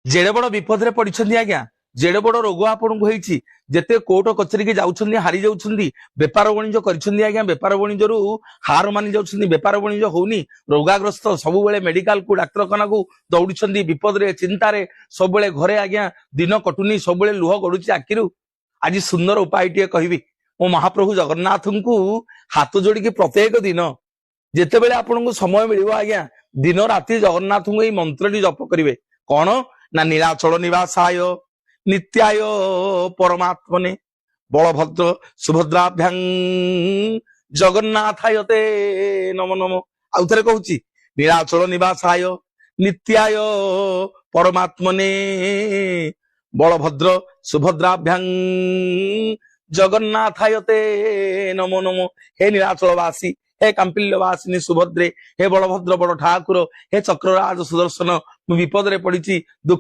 जेड़े बड़ विपद रे पड़िछन्ती आज्ञा जेड़े बड़ रोग आपनकु होईछि जेते कोर्ट कचेरी के जाउछन्ती हारी जाउछन्ती बेपार वाणिज्य करिछन्ती आज्ञा बेपार वाणिज्यरू हार मानि जाउछन्ती बेपार वाणिज्य होउनी रोगाग्रस्त सबु बेले मेडिकल को डाक्तरखाना को दौड़ुछन्ती विपद रे चिंता रे सब बेले घरे आज्ञा दिन कटुनी सब बेले लुह गडुची आखिरु आज सुंदर उपाय टिए कहिबी मो महाप्रभु जगन्नाथंकु हाथ जोड़ी के प्रत्येक दिन जेते बेले आपनकु समय मिलिबो आज्ञा दिन राति जगन्नाथंकु एई मंत्रटी जप करिवे कोन ना नीलाचल निवासाय नित्याय परमात्मने बलभद्र सुभद्राभ्यां जगन्नाथायते नमो नमो आउ थरे कहूची नीलाचल निवासाय नित्याय परमात्मने बलभद्र सुभद्राभ्यां जगन्नाथायते नमो नमो हे नीलाचलवासी हे कांपिल्यवासिनी सुभद्रे हे बलभद्र बड़ ठाकुर हे चक्रराज सुदर्शन विपद रे पड़ी दुख